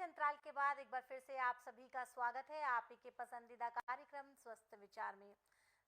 अंतराल के बाद एक बार फिर से आप सभी का स्वागत है आप ही के पसंदीदा कार्यक्रम स्वस्थ विचार में।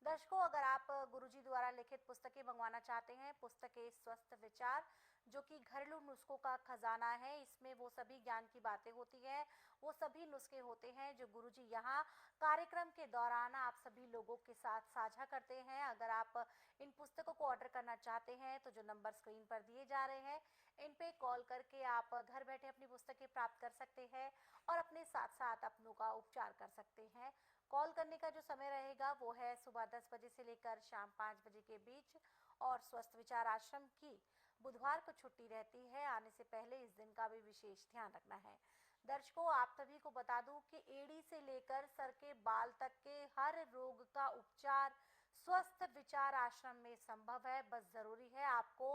दर्शकों, अगर आप गुरुजी द्वारा लिखित पुस्तकें मंगवाना चाहते हैं, पुस्तकें स्वस्थ विचार जो कि घरेलू नुस्खों का खजाना है, इसमें वो सभी ज्ञान की बातें होती हैं, वो सभी नुस्खे होते हैं जो गुरुजी यहाँ कार्यक्रम के दौरान आप सभी लोगों के साथ साझा करते हैं। अगर आप इन पुस्तकों को ऑर्डर करना चाहते हैं तो जो नंबर स्क्रीन पर दिए जा रहे हैं, इन पे कॉल करके आप घर बैठे अपनी पुस्तकें प्राप्त कर सकते हैं और अपने साथ साथ अपनों का उपचार कर सकते हैं। कॉल करने का जो समय रहेगा वो है सुबह 10 बजे से लेकर शाम 5 बजे के बीच, और स्वस्थ विचार आश्रम की बुधवार को छुट्टी रहती है। आने से पहले इस दिन का भी विशेष ध्यान रखना है। दर्शकों, आप सभी को बता दूं कि एड़ी से लेकर सर के बाल तक के हर रोग का उपचार स्वस्थ विचार आश्रम में संभव है। बस जरूरी है आपको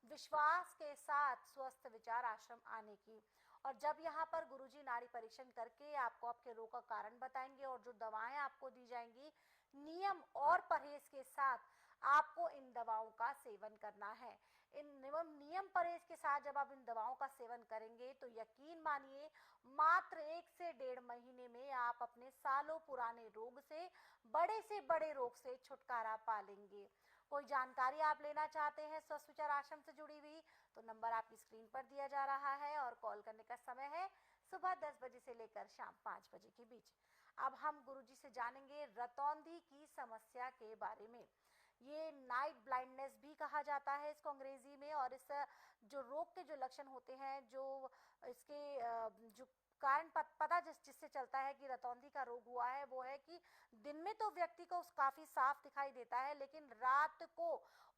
विश्वास के साथ स्वस्थ विचार आश्रम आने की। और जब यहाँ पर गुरुजी नाड़ी परीक्षण करके आपको आपके रोग का कारण बताएंगे और जो दवाएं आपको दी जाएंगी, नियम और परहेज के साथ आपको इन दवाओं का सेवन करना है। इन नियम परहेज के साथ जब आप इन दवाओं का सेवन करेंगे तो यकीन मानिए मात्र 1 से 1.5 महीने में आप अपने सालों पुराने रोग से बड़े रोग से छुटकारा पा लेंगे। कोई जानकारी आप लेना चाहते हैं स्वस्थ विचार आश्रम से जुड़ी हुई, तो नंबर आपकी स्क्रीन पर दिया जा रहा है और कॉल करने का समय है सुबह 10 बजे से लेकर शाम 5 बजे के बीच। अब हम गुरुजी से जानेंगे रतौंधी की समस्या के बारे में। ये नाइट ब्लाइंडनेस भी कहा जाता है इसको अंग्रेजी में, और इस जो रोग के जो लक्षण होते हैं, जो इसके जो कारण पता जिससे चलता है कि रतौंधी का रोग हुआ है, वो है कि दिन में तो व्यक्ति को काफी साफ दिखाई देता है, लेकिन रात को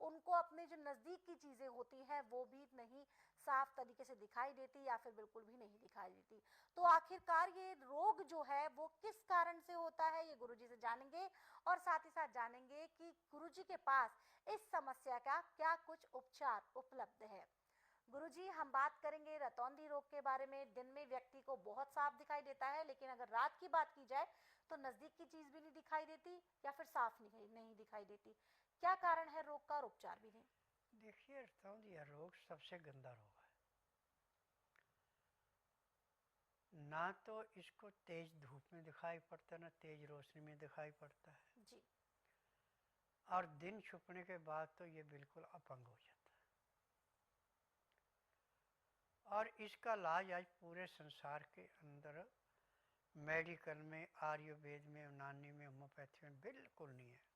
उनको अपने जो नजदीक की चीजें होती हैं वो भी नहीं साफ तरीके से दिखाई देती या फिर बिल्कुल भी नहीं दिखाई देती। तो आखिरकार ये रोग जो है वो किस कारण से होता है, ये गुरुजी से जानेंगे और साथ ही साथ जानेंगे कि गुरुजी के पास इस समस्या का क्या कुछ उपचार उपलब्ध है। गुरुजी, हम बात करेंगे रतौंधी रोग के बारे में। दिन में व्यक्ति को बहुत साफ दिखाई देता है, लेकिन अगर रात की बात की जाए तो नजदीक की चीज भी नहीं दिखाई देती या फिर साफ नहीं दिखाई देती। क्या कारण है रोग का और उपचार भी नहीं? देखिए, रतौंधी रोग सबसे गंदा रोग है। ना तो इसको तेज धूप में दिखाई पड़ता, ना तेज रोशनी में दिखाई पड़ता है जी। और दिन छुपने के बाद तो ये बिल्कुल अपंग हो जाता है। और इसका इलाज आज पूरे संसार के अंदर मेडिकल में, आयुर्वेद में, यूनानी में, होम्योपैथी में बिल्कुल नहीं है।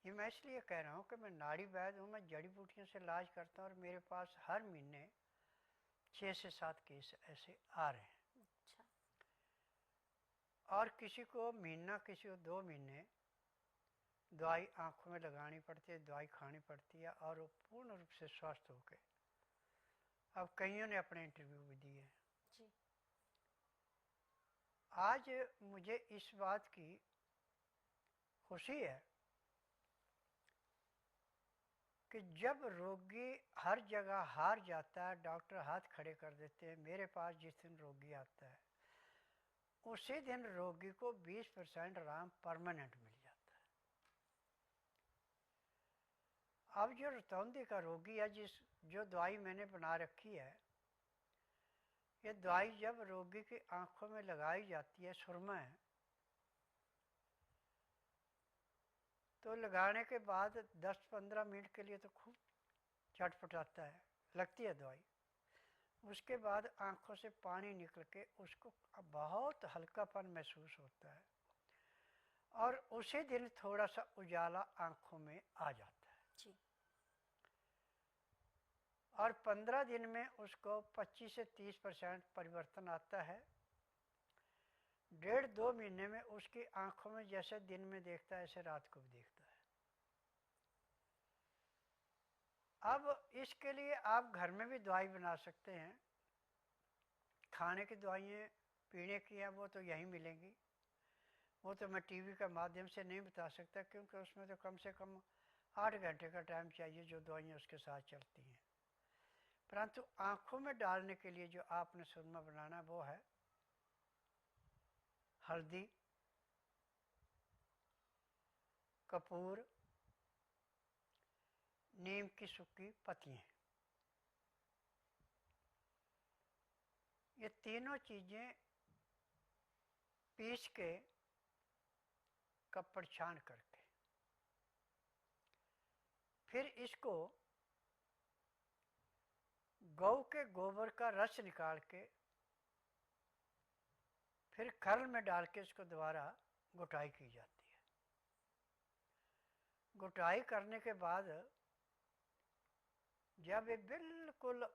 ये मैं इसलिए कह रहा हूँ कि मैं नाड़ी वैद्य हूँ, मैं जड़ी बूटियों से इलाज करता हूँ और मेरे पास हर महीने 6 से 7 केस ऐसे आ रहे हैं। अच्छा। और किसी को महीना, किसी को 2 महीने दवाई आँखों में लगानी पड़ती है, दवाई खानी पड़ती है और वो पूर्ण रूप से स्वस्थ हो गए। अब कईयों ने अपने इंटरव्यू भी दिए हैं। जी। आज मुझे इस बात की खुशी है कि जब रोगी हर जगह हार जाता है, डॉक्टर हाथ खड़े कर देते हैं, मेरे पास जिस दिन रोगी आता है उसी दिन रोगी को 20% आराम परमानेंट मिल जाता है। अब जो रतौंधी का रोगी है, जो दवाई मैंने बना रखी है, ये दवाई जब रोगी की आंखों में लगाई जाती है, सुरमा है, तो लगाने के बाद 10-15 मिनट के लिए तो खूब चटपटाता है, लगती है दवाई। उसके बाद आंखों से पानी निकल के उसको बहुत हल्कापन महसूस होता है और उसी दिन थोड़ा सा उजाला आंखों में आ जाता है। जी। और 15 दिन में उसको 25 से 30% परिवर्तन आता है। 1.5-2 महीने में उसकी आंखों में जैसे दिन में देखता है ऐसे रात को भी देखता है। अब इसके लिए आप घर में भी दवाई बना सकते हैं। खाने की दवाइयाँ, पीने की हैं, वो तो यहीं मिलेंगी। वो तो मैं टीवी के माध्यम से नहीं बता सकता, क्योंकि उसमें तो कम से कम 8 घंटे का टाइम चाहिए जो दवाइयाँ उसके साथ चलती हैं। परंतु आँखों में डालने के लिए जो आपने सुरमा बनाना वो है हल्दी, कपूर, नीम की सूखी पत्तियाँ। ये तीनों चीज़ें पीस के कपड़ छान करके फिर इसको गौ के गोबर का रस निकाल के फिर खल में डाल के इसको दोबारा गुटाई की जाती है। गुटाई करने के बाद जब ये बिल्कुल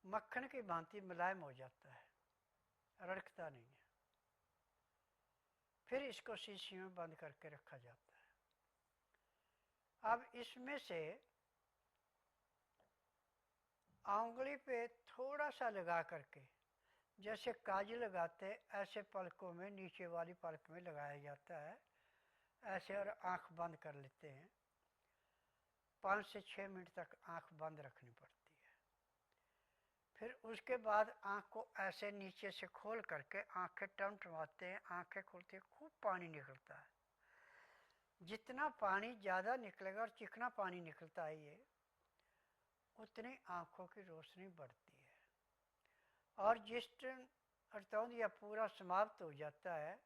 मक्खन की भांति मुलायम हो जाता है, रड़कता नहीं है, फिर इसको शीशी में बंद करके रखा जाता है। अब इसमें से आंगली पे थोड़ा सा लगा करके, जैसे काजल लगाते ऐसे पलकों में, नीचे वाली पलक में लगाया जाता है ऐसे, और आंख बंद कर लेते हैं। 5 से 6 मिनट तक आंख बंद रखनी पड़ती है। फिर उसके बाद आंख को ऐसे नीचे से खोल करके आंखें टमटमाते हैं, आंखें खुलती हैं, खूब पानी निकलता है। जितना पानी ज़्यादा निकलेगा और चिकना पानी निकलता है ये, उतनी आंखों की रोशनी बढ़ती है। और जिस दिन अर्तौंदिया पूरा समाप्त हो जाता है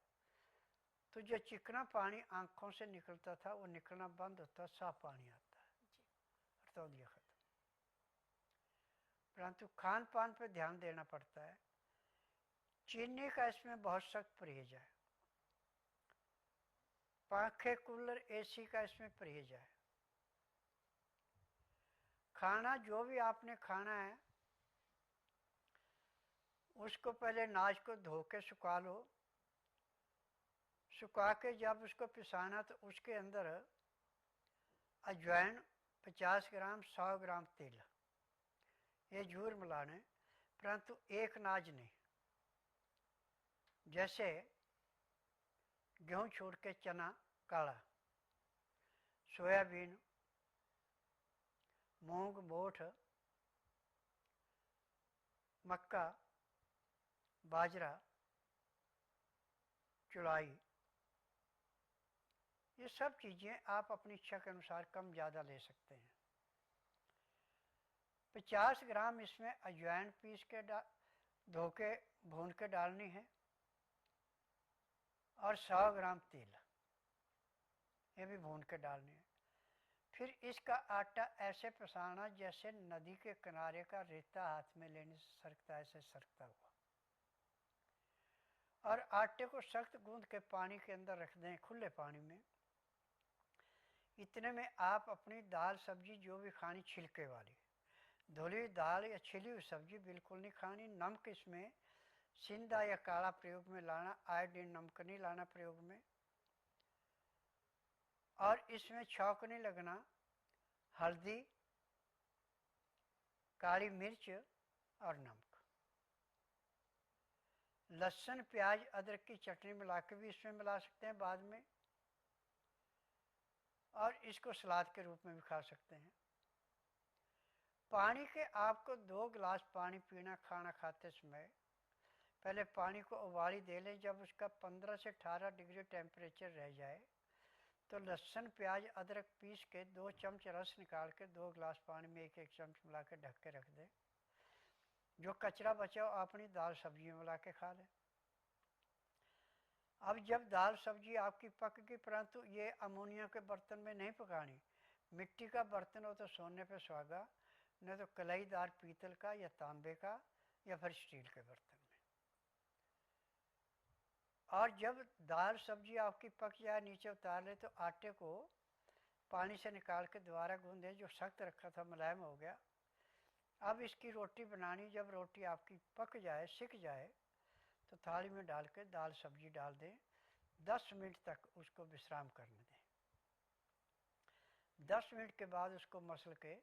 तो जो चिकना पानी आंखों से निकलता था वो निकलना बंद होता, साफ पानी आता है, अर्तौंदिया खत्म। परंतु खान पान पर ध्यान देना पड़ता है। चीनी का इसमें बहुत सख्त परहेज है, पंखे कूलर एसी का इसमें परहेज है। खाना जो भी आपने खाना है उसको पहले नाज को धो के सुखा लो, सुखा के जब उसको पिसाना तो उसके अंदर अजवाइन 50 ग्राम 100 ग्राम तेल ये जरूर मिलाने, परंतु एक नाज नहीं। जैसे गेहूँ छोड़ के चना काला, सोयाबीन, मूंग, मोठ, मक्का, बाजरा, चुलाई, ये सब चीज़ें आप अपनी इच्छा के अनुसार कम ज़्यादा ले सकते हैं। 50 ग्राम इसमें अजवाइन पीस के धो के भून के डालनी है, और 100 ग्राम तेल ये भी भून के डालनी है। फिर इसका आटा ऐसे पिसाना जैसे नदी के किनारे का रेता हाथ में लेने से सरकता, ऐसे सरकता हुआ। और आटे को सख्त गूंद के पानी के अंदर रख दें, खुले पानी में। इतने में आप अपनी दाल सब्जी जो भी खानी, छिलके वाली धुली हुई दाल या छिली हुई सब्जी बिल्कुल नहीं खानी। नमक इसमें सिंधा या काला प्रयोग में लाना, आयोडीन नमक नहीं लाना प्रयोग में। और इसमें छौंक नहीं लगना, हल्दी, काली मिर्च और नमक। लहसुन, प्याज, अदरक की चटनी मिला के भी इसमें मिला सकते हैं बाद में, और इसको सलाद के रूप में भी खा सकते हैं। पानी के आपको 2 गिलास पानी पीना खाना खाते समय। पहले पानी को उबाली दे लें, जब उसका 15 से 18 डिग्री टेम्परेचर रह जाए तो लहसुन, प्याज, अदरक पीस के 2 चम्मच रस निकाल के 2 गिलास पानी में 1-1 चम्मच मिला के ढक के रख दें। जो कचरा बचा हो अपनी दाल सब्जी में मिला के खा लें। अब जब दाल सब्जी आपकी पक गई, परंतु ये अमोनिया के बर्तन में नहीं पकानी, मिट्टी का बर्तन हो तो सोने पे सुहागा, नहीं तो कलाईदार पीतल का या तांबे का या फिर स्टील के बर्तन में। और जब दाल सब्जी आपकी पक जाए, नीचे उतार ले, तो आटे को पानी से निकाल के दोबारा गूंदे, जो सख्त रखा था मुलायम हो गया। अब इसकी रोटी बनानी, जब रोटी आपकी पक जाए, सिक जाए, तो थाली में डाल के दाल सब्जी डाल दें। 10 मिनट तक उसको विश्राम करने दें। 10 मिनट के बाद उसको मसल के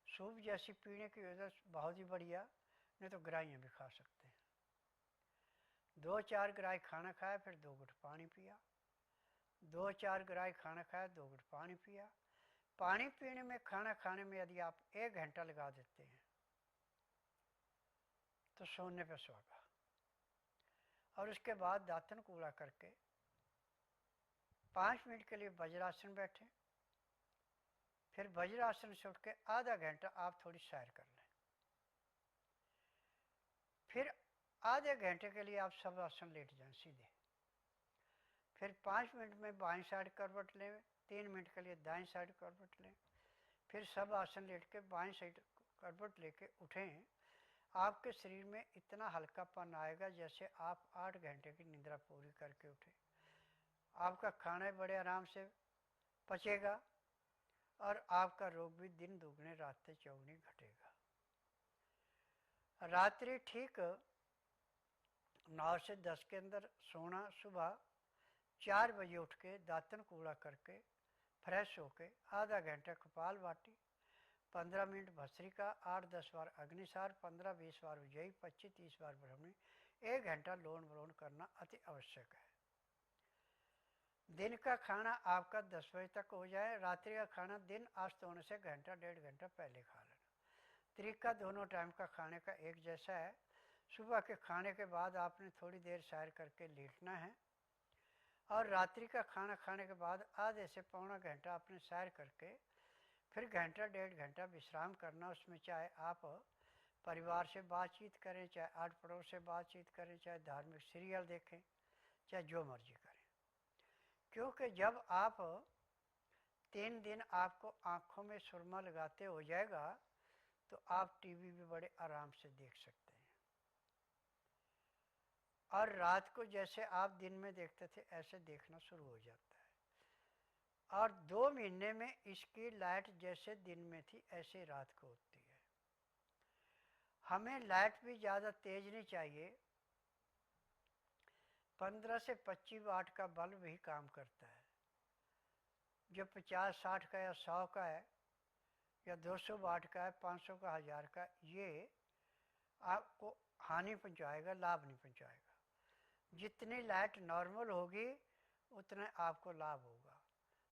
सूप जैसी पीने की वजह से बहुत ही बढ़िया, नहीं तो ग्राइयाँ भी खा सकते हैं। 2-4 ग्राई खाना खाया, फिर 2 घुट पानी पिया। 2-4 ग्राई खाना खाया, 2 घुट पानी पिया। पानी पीने में, खाना खाने में यदि आप 1 घंटा लगा देते हैं तो सोने पे सुहागा। और उसके बाद दातन कूड़ा करके 5 मिनट के लिए वज्रासन बैठे, फिर वज्रासन से उठ के आधा घंटा आप थोड़ी सैर कर लें। फिर आधे घंटे के लिए आप सब आसन लेट जाएं सीधे। फिर 5 मिनट में बाईं साइड करवट लें, 3 मिनट के लिए दाईं साइड करवट लें, फिर सब आसन लेट के बाईं साइड करवट लेके उठें। आपके शरीर में इतना हल्कापन आएगा जैसे आप 8 घंटे की निद्रा पूरी करके उठे। आपका खाना बड़े आराम से पचेगा और आपका रोग भी दिन दुगने रात चौगुनी घटेगा। रात्रि ठीक 9 से 10 के अंदर सोना। सुबह 4 बजे उठ के दातन कूड़ा करके फ्रेश होके आधा घंटा कपाल भाती, 15 मिनट भस्त्रिका, 8-10 बार अग्निसार, 15-20 बार उज्जयी, 25-30 बार ब्राह्मणी, 1 घंटा लोन वलोन करना अति आवश्यक है। दिन का खाना आपका 10 बजे तक हो जाए। रात्रि का खाना दिन अस्त होने से घंटा 1.5 घंटा पहले खा लेना। तरीका दोनों टाइम का खाने का एक जैसा है। सुबह के खाने के बाद आपने थोड़ी देर सैर करके लेटना है और रात्रि का खाना खाने के बाद आधे से पौना घंटा आपने सैर करके फिर घंटा 1.5 घंटा विश्राम करना। उसमें चाहे आप परिवार से बातचीत करें, चाहे आठ पड़ोस से बातचीत करें, चाहे धार्मिक सीरियल देखें, चाहे जो मर्जी करें। क्योंकि जब आप 3 दिन आपको आँखों में सुरमा लगाते हो जाएगा तो आप टीवी भी बड़े आराम से देख सकते हैं। और रात को जैसे आप दिन में देखते थे ऐसे देखना शुरू हो जाता है। और 2 महीने में इसकी लाइट जैसे दिन में थी ऐसे रात को होती है। हमें लाइट भी ज़्यादा तेज नहीं चाहिए। 15 से 25 वाट का बल्ब ही काम करता है। जो 50-60 का या 100 का है या 200 वाट का है, 500 का, 1000 का, ये आपको हानि पहुंचाएगा, लाभ नहीं पहुंचाएगा। जितनी लाइट नॉर्मल होगी उतना आपको लाभ होगा।